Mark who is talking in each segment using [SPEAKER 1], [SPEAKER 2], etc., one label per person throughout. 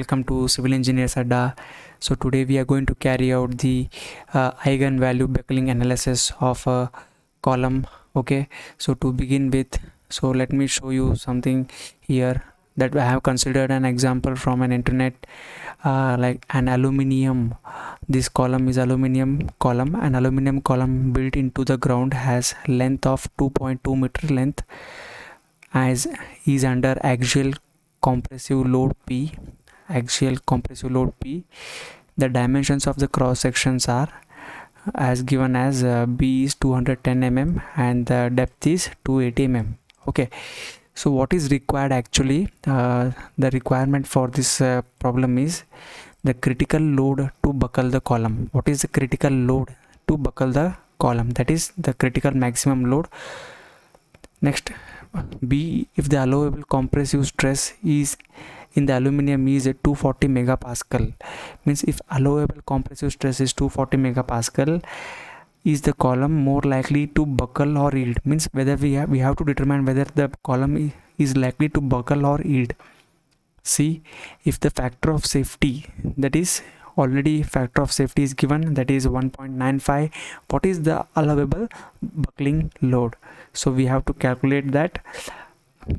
[SPEAKER 1] welcome to Civil Engineers Adda. So today we are going to carry out the eigenvalue buckling analysis of a column. Okay, so to begin with, so let me show you something here that I have considered an example from an internet, like an aluminium. This column is aluminium column. An aluminium column built into the ground has length of 2.2 meter length, as is under axial compressive load P. The dimensions of the cross sections are as given as B is 210 mm and the depth is 280 mm. Okay, so what is required actually? The requirement for this problem is the critical load to buckle the column. What is the critical load to buckle the column? That is the critical maximum load. Next, B, if the allowable compressive stress is in the aluminium is 240 megapascal, means if allowable compressive stress is 240 megapascal, is the column more likely to buckle or yield? Means whether we have to determine whether the column is likely to buckle or yield. See, if the factor of safety, that is already factor of safety is given, that is 1.95, what is the allowable buckling load? So we have to calculate that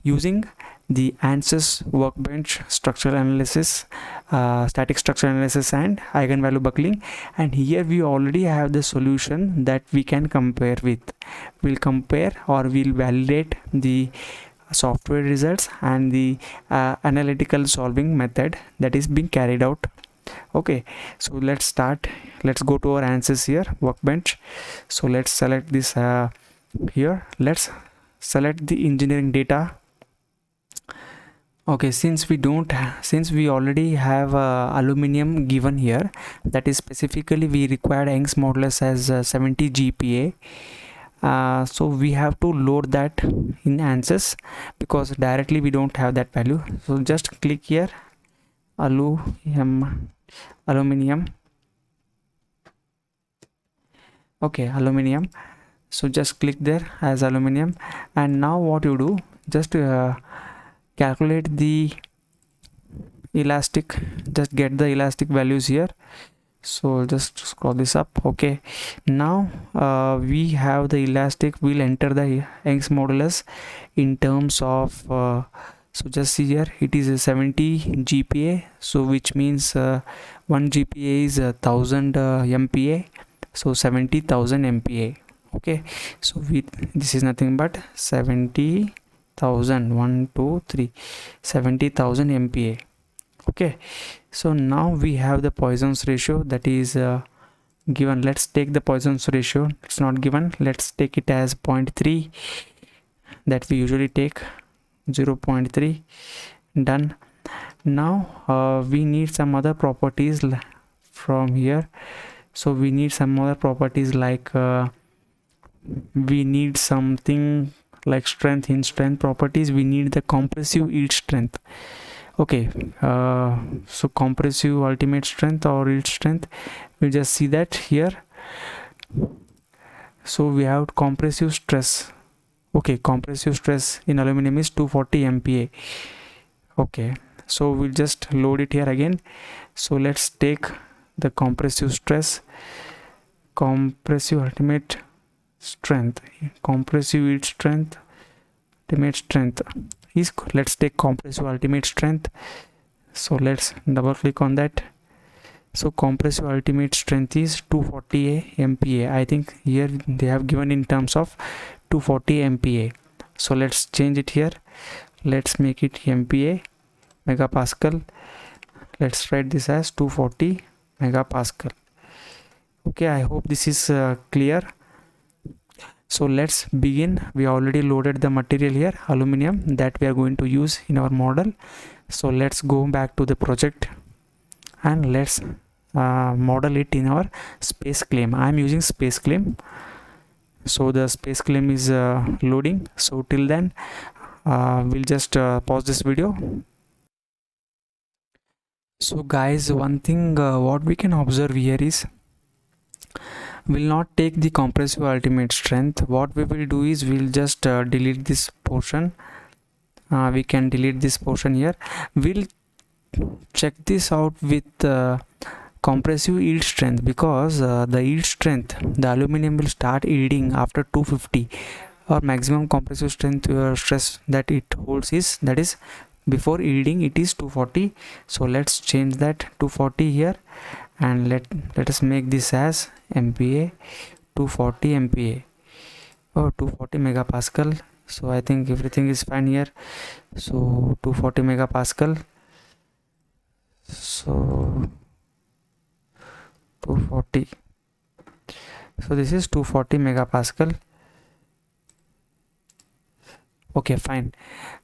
[SPEAKER 1] using the ANSYS workbench structural analysis, static structural analysis and eigenvalue buckling. And here we already have the solution that we can compare with. We'll compare or we'll validate the software results and the analytical solving method that is being carried out. Okay, so let's start. Let's go to our ANSYS here, workbench. So let's select this here. Let's select the engineering data. Okay, since we already have aluminium given here, that is specifically we required Young's modulus as 70 GPa. So we have to load that in ANSYS because directly we don't have that value. So just click here, aluminium. Okay, aluminium. So just click there as aluminium, and now what you do, just calculate the elastic, just get the elastic values here. So just scroll this up. Okay, now we have the elastic. We'll enter the Young's modulus in terms of so just see here, it is a 70 GPa, so which means 1 GPa is 1000 MPa, so 70,000 MPa. Okay, so this is nothing but 70,000 70,000 MPa. Okay, so now we have the Poisson's ratio that is given. Let's take the Poisson's ratio. It's not given. Let's take it as 0.3 that we usually take, 0.3. Done. Now we need some other properties from here. So we need some other properties like we need something like strength. In strength properties we need the compressive yield strength. Okay, so compressive ultimate strength or yield strength, we'll just see that here. So we have compressive stress. Okay, compressive stress in aluminum is 240 MPa. Okay, so we'll just load it here again. So let's take the compressive stress, compressive ultimate strength, compressive yield strength, ultimate strength is, let's take compressive ultimate strength. So let's double click on that. So compressive ultimate strength is 240 MPa. I think here they have given in terms of 240 MPa. So let's change it here. Let's make it MPa, megapascal. Let's write this as 240 megapascal. Okay, I hope this is clear. So let's begin. We already loaded the material here, aluminum, that we are going to use in our model. So let's go back to the project and let's model it in our space claim. I am using space claim. So the space claim is loading. So till then we'll just pause this video. So guys, one thing what we can observe here is, will not take the compressive ultimate strength. What we will do is we'll just delete this portion. We can delete this portion here. We'll check this out with compressive yield strength, because the yield strength, the aluminum will start yielding after 250, or maximum compressive strength stress that it holds is, that is before yielding it is 240. So let's change that 240 here, and let us make this as MPa, 240 MPa, or 240 megapascal. So I think everything is fine here. So 240 megapascal, so 240, so this is 240 megapascal. Okay, fine.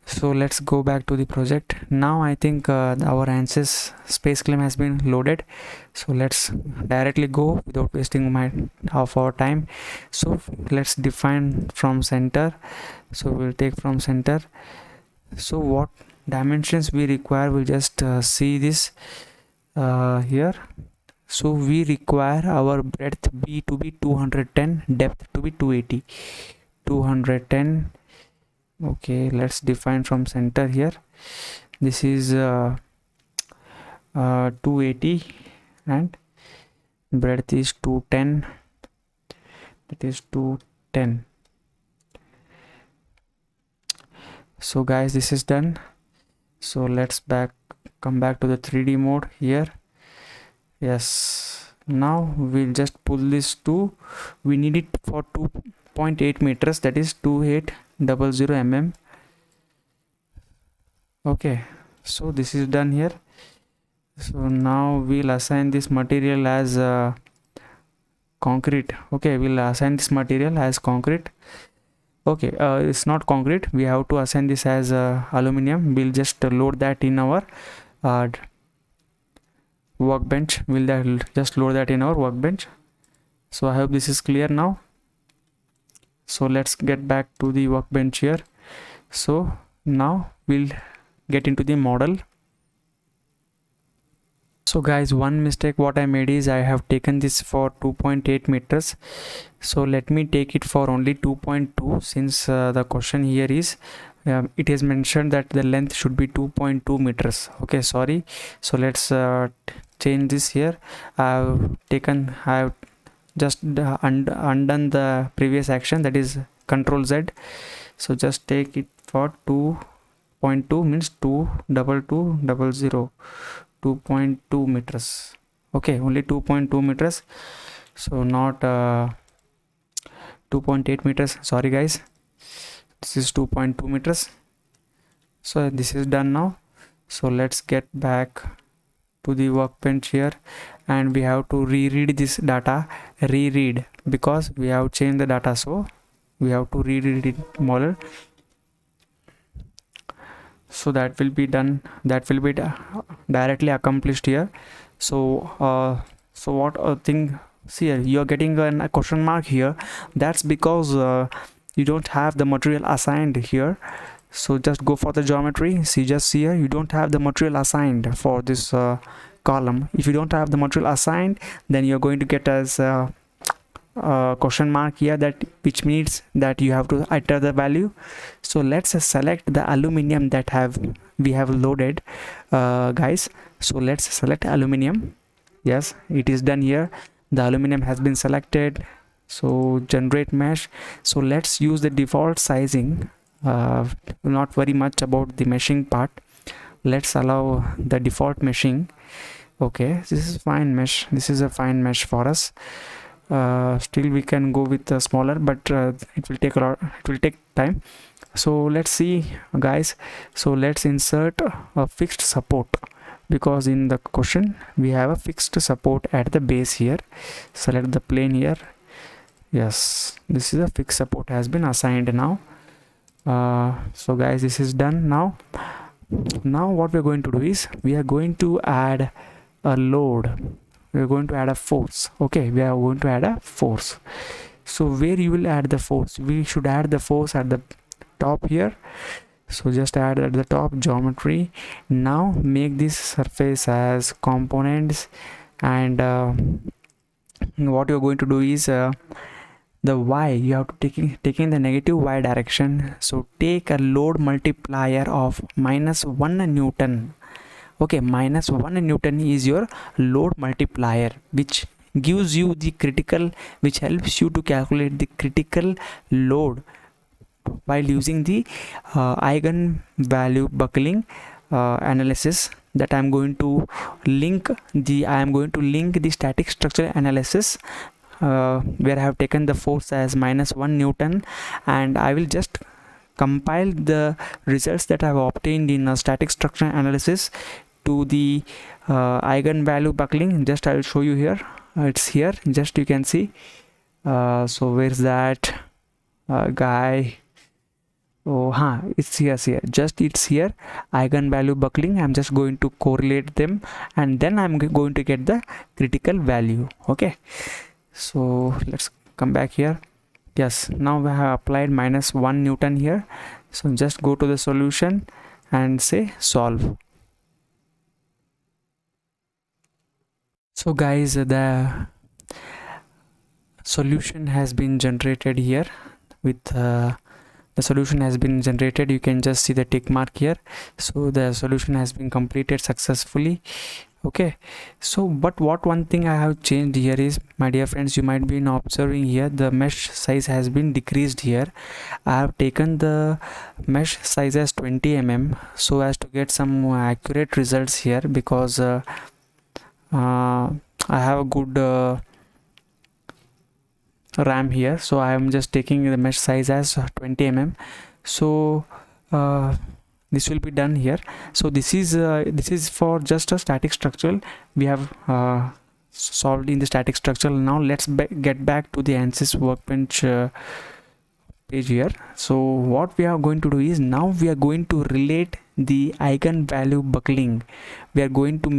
[SPEAKER 1] So let's go back to the project. Now I think our ANSYS space claim has been loaded, so let's directly go without wasting of our time. So let's define from center. So we'll take from center. So what dimensions we require, we'll just see this here. So we require our breadth B to be 210, depth to be 280, 210. Okay, let's define from center here. This is 280 and breadth is 210, that is 210. So guys, this is done. So let's come back to the 3D mode here. Yes, now we'll just pull this to, we need it for 2.8 meters, that is 2800 mm. Okay, so this is done here. So now we'll assign this material as concrete. Okay, we'll assign this material as concrete. Okay, it's not concrete, we have to assign this as aluminum. We'll just load that in our workbench. We'll just load that in our workbench. So I hope this is clear now. So let's get back to the workbench here. So now we'll get into the model. So guys, one mistake what I made is I have taken this for 2.8 meters. So let me take it for only 2.2, since the question here is it is mentioned that the length should be 2.2 meters. Okay, sorry. So let's change this here. I've just undone the previous action, that is Control Z. So just take it for 2.2 means 22200, 2.2 meters. Okay, only 2.2 meters, so not 2.8 meters. Sorry guys, this is 2.2 meters. So this is done now. So let's get back to the workbench here, and we have to reread this data, because we have changed the data, so we have to reread it model. So that will be done, that will be directly accomplished here. So so what thing, see here you're getting a question mark here, that's because you don't have the material assigned here. So just go for the geometry. See, just here you don't have the material assigned for this column. If you don't have the material assigned, then you're going to get as question mark here, that which means that you have to enter the value. So let's select the aluminum that we have loaded, guys. So let's select aluminum. Yes, it is done here. The aluminum has been selected. So generate mesh. So let's use the default sizing. Not very much about the meshing part. Let's allow the default meshing. Okay, this is fine mesh. This is a fine mesh for us. Still we can go with a smaller, but it will take a lot, it will take time. So let's see guys. So let's insert a fixed support, because in the question we have a fixed support at the base here. Select the plane here. Yes, this is a fixed support has been assigned now. So guys, this is done now. Now what we're going to do is we are going to add a load, we're going to add a force. Okay, we are going to add a force. So where you will add the force, we should add the force at the top here. So just add at the top, geometry. Now make this surface as components, and what you're going to do is the y, you have to taking the negative y direction. So take a load multiplier of -1 Newton Okay, minus 1 Newton is your load multiplier, which gives you the critical, which helps you to calculate the critical load while using the eigen value buckling analysis that I am going to link the static structure analysis where I have taken the force as minus 1 Newton, and I will just compile the results that I have obtained in a static structure analysis to the eigenvalue buckling. Just I will show you here. It's here, just you can see. So where's that guy? Oh, it's here. Just it's here. Eigenvalue buckling. I'm just going to correlate them, and then I'm going to get the critical value. Okay. So let's come back here. Yes, now we have applied minus 1 Newton here. So just go to the solution and say solve. So guys, the solution has been generated here with the solution has been generated. You can just see the tick mark here. So the solution has been completed successfully. Okay, so but what one thing I have changed here is, my dear friends, you might be observing here the mesh size has been decreased here. I have taken the mesh size as 20 mm so as to get some more accurate results here, because I have a good RAM here, so I am just taking the mesh size as 20 mm. So this will be done here. So this is for just a static structural. We have solved in the static structural. Now let's get back to the ANSYS Workbench page here. So what we are going to do is, now we are going to relate the eigenvalue buckling. We are going to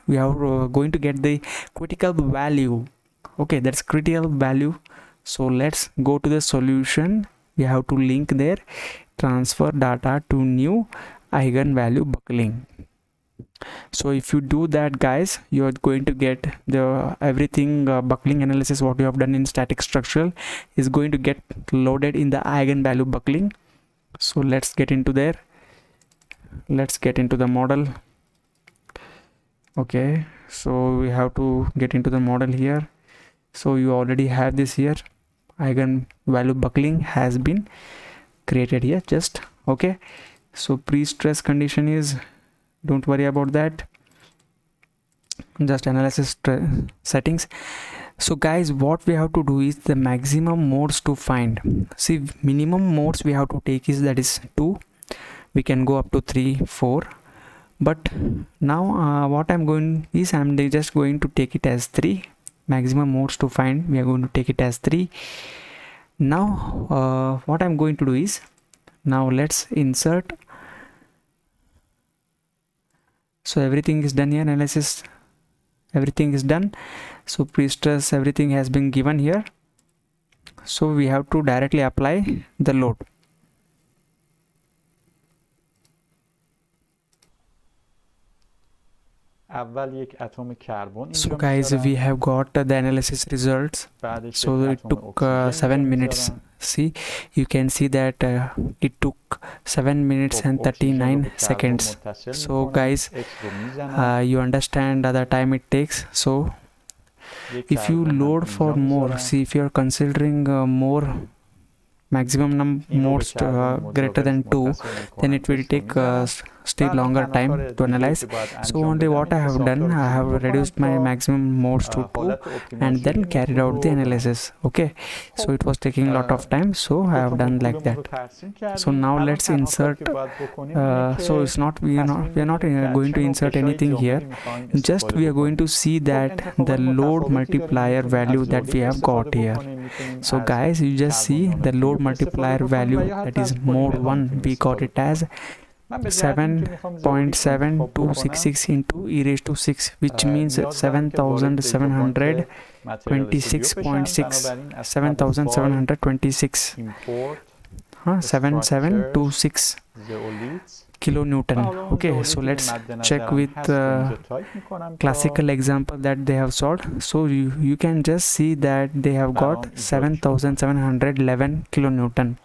[SPEAKER 1] going to get the critical value. Okay, that's critical value. So let's go to the solution. We have to link there, transfer data to new eigenvalue buckling. So if you do that, guys, you are going to get the everything buckling analysis what you have done in static structural is going to get loaded in the eigenvalue buckling. So let's get into there. Let's get into the model. Okay, so we have to get into the model here. So you already have this here. Eigenvalue buckling has been created here. Just okay. So pre-stress condition is, don't worry about that, just analysis settings. So guys, what we have to do is the maximum modes to find. See, minimum modes we have to take is, that is 2. We can go up to 3, 4, but now what I'm going is, I'm just going to take it as 3. Maximum modes to find, we are going to take it as 3. Now what I'm going to do is, now let's insert. So everything is done here, analysis, everything is done. So pre-stress, everything has been given here. So we have to directly apply the load. So guys, we have got the analysis results. So it took 7 minutes. See, you can see that it took 7 minutes and 39 seconds. So guys, you understand the time it takes. So if you load for more, see, if you are considering more maximum modes greater than 2, then it will take still longer time to analyze. So only what I have done, I have reduced my maximum modes to 2 and then carried out the analysis. Okay, so it was taking a lot of time, so I have done like that. So now let's insert. So it's not, we are not going to insert anything here. Just we are going to see that the load multiplier value that we have got here. So guys, you just see the load multiplier value, that is mode 1, we got it as 7.7266 into e raised to 6, which means 7726.6, 7726 7726. kilonewton. Okay, so let's check with classical example that they have solved. So you can just see that they have got 7711 kilonewton.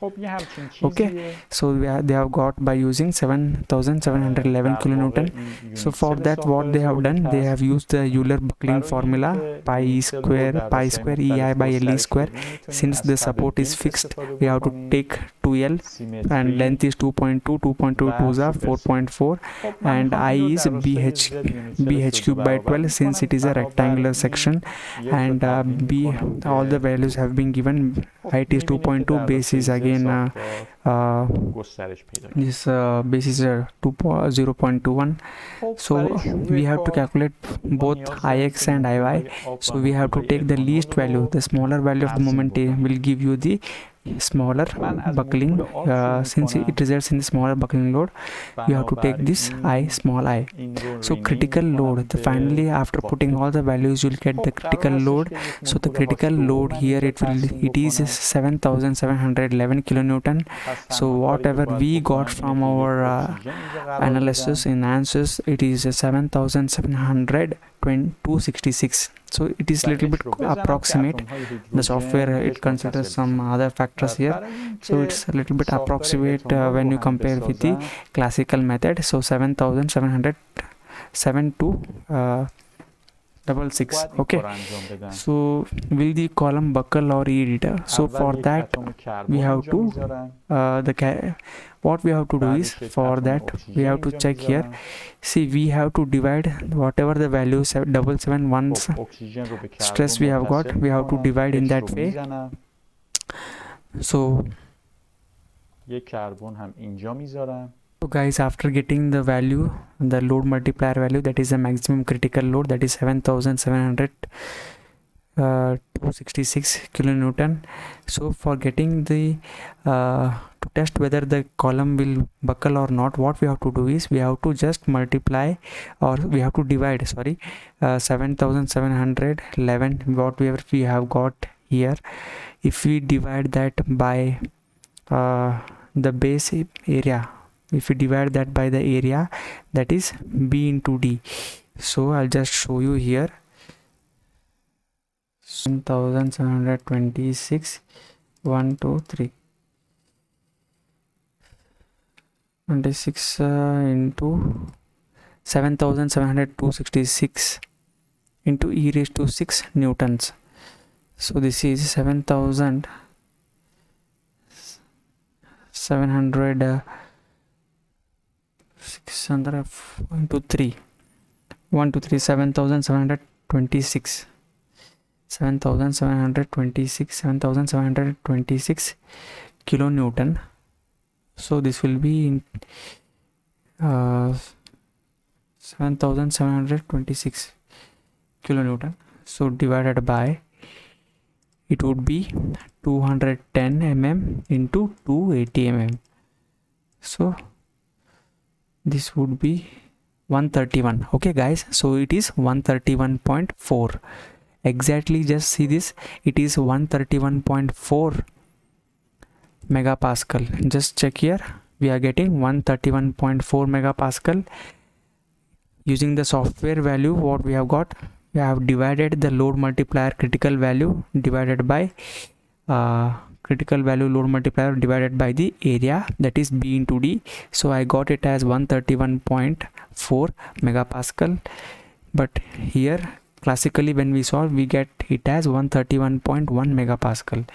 [SPEAKER 1] Okay, so they have got by using 7711 kilonewton. So for that, what they have done, they have used the Euler buckling formula, pi square ei by le square. Since the support is fixed, we have to take 2l, and length is 2.2, 2.2 is 4.4, and I is bh cube by 12, since it is a rectangular section, and b, all the values have been given. Height is 2.2, base is again this base is 0.21. so we have to calculate both ix and iy. So we have to take the least value. The smaller value of the moment will give you the smaller buckling. Since it results in the smaller buckling load, you have to take this small I. So critical load, finally after putting all the values, you'll get the critical load. So the critical load here, it is 7711 kilonewton. So whatever we got from our analysis in answers, it is 7700.266. so it is little bit approximate. The software, it considers some other factors here, so it's a little bit approximate when you compare with the classical method. So 7707.266. Okay, so will the column buckle or editor? So for that we have to what we have to do is, for that we have to check here. See, we have to divide whatever the values 771's stress we have got, we have to divide in that way. So guys, after getting the value, the load multiplier value, that is the maximum critical load, that is 7700.266 kilonewton. So for getting the to test whether the column will buckle or not, what we have to do is, we have to just multiply, or we have to divide, 7711, whatever we have got here. If we divide that by the base area, if we divide that by the area, that is b into d. So I'll just show you here. 7726, 1 2 3 26 into 7700.266 into e raised to 6 newtons. So this is 7700 600 into 3 1 2 3 7726 7726 kilonewton. So this will be in 7726 kilonewton. So divided by, it would be 210 mm into 280 mm. So this would be 131. Okay guys, so it is 131.4 exactly. Just see this, it is 131.4 megapascal. Just check here, we are getting 131.4 megapascal. Using the software value, what we have got, we have divided the load multiplier critical value divided by critical value load multiplier divided by the area, that is b into d. So I got it as 131.4 megapascal, but here classically when we solve, we get it as 131.1 megapascal.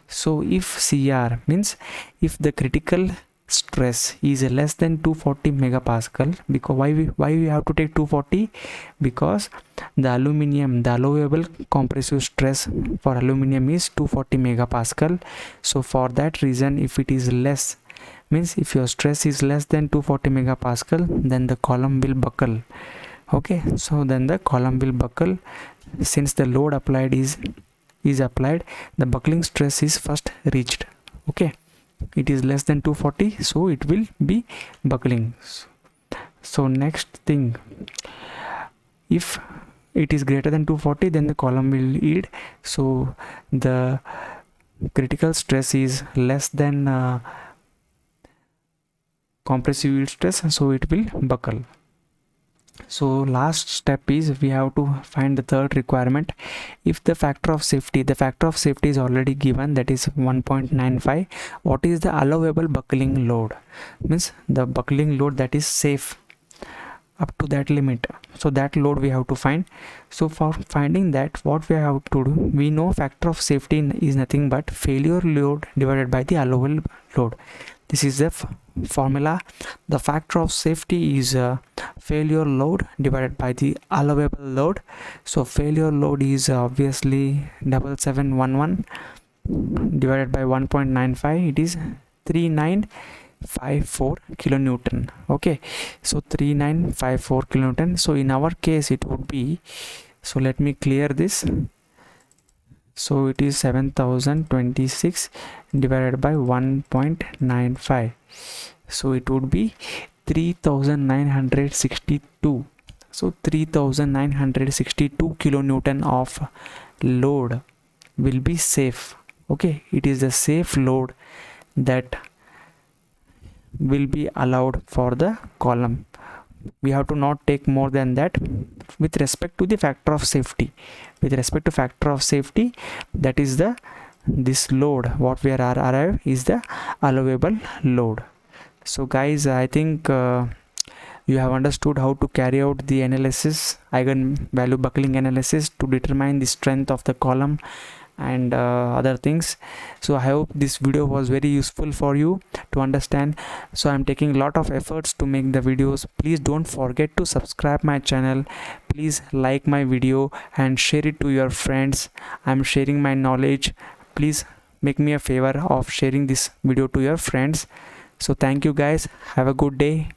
[SPEAKER 1] So if CR means, if the critical stress is less than 240 megapascal, because why we have to take 240, because the aluminium, the allowable compressive stress for aluminium is 240 megapascal. So for that reason, if it is less, means if your stress is less than 240 megapascal, then the column will buckle. Okay, so then the column will buckle. Since the load applied is applied, the buckling stress is first reached. Okay, it is less than 240, so it will be buckling. So next thing, if it is greater than 240, then the column will yield. So the critical stress is less than compressive yield stress, so it will buckle. So last step is we have to find the third requirement. If the factor of safety is already given, that is 1.95, what is the allowable buckling load? Means the buckling load that is safe up to that limit, so that load we have to find. So for finding that, what we have to do, we know factor of safety is nothing but failure load divided by the allowable load. This is the formula. The factor of safety is failure load divided by the allowable load. So failure load is obviously 7711 divided by 1.95, it is 3954 kilonewton. Okay, so 3954 kilonewton. So in our case it would be, so let me clear this. So it is 7026 divided by 1.95, so it would be 3962. So 3962 kilonewton of load will be safe. Okay, it is the safe load that will be allowed for the column. We have to not take more than that with respect to the factor of safety. With respect to factor of safety, that is the this load what we are arrive is the allowable load. So guys, I think you have understood how to carry out the analysis, eigenvalue buckling analysis, to determine the strength of the column and other things. So I hope this video was very useful for you to understand. So I'm taking a lot of efforts to make the videos. Please don't forget to subscribe my channel, please like my video and share it to your friends. I'm sharing my knowledge. Please make me a favor of sharing this video to your friends. So thank you guys, have a good day.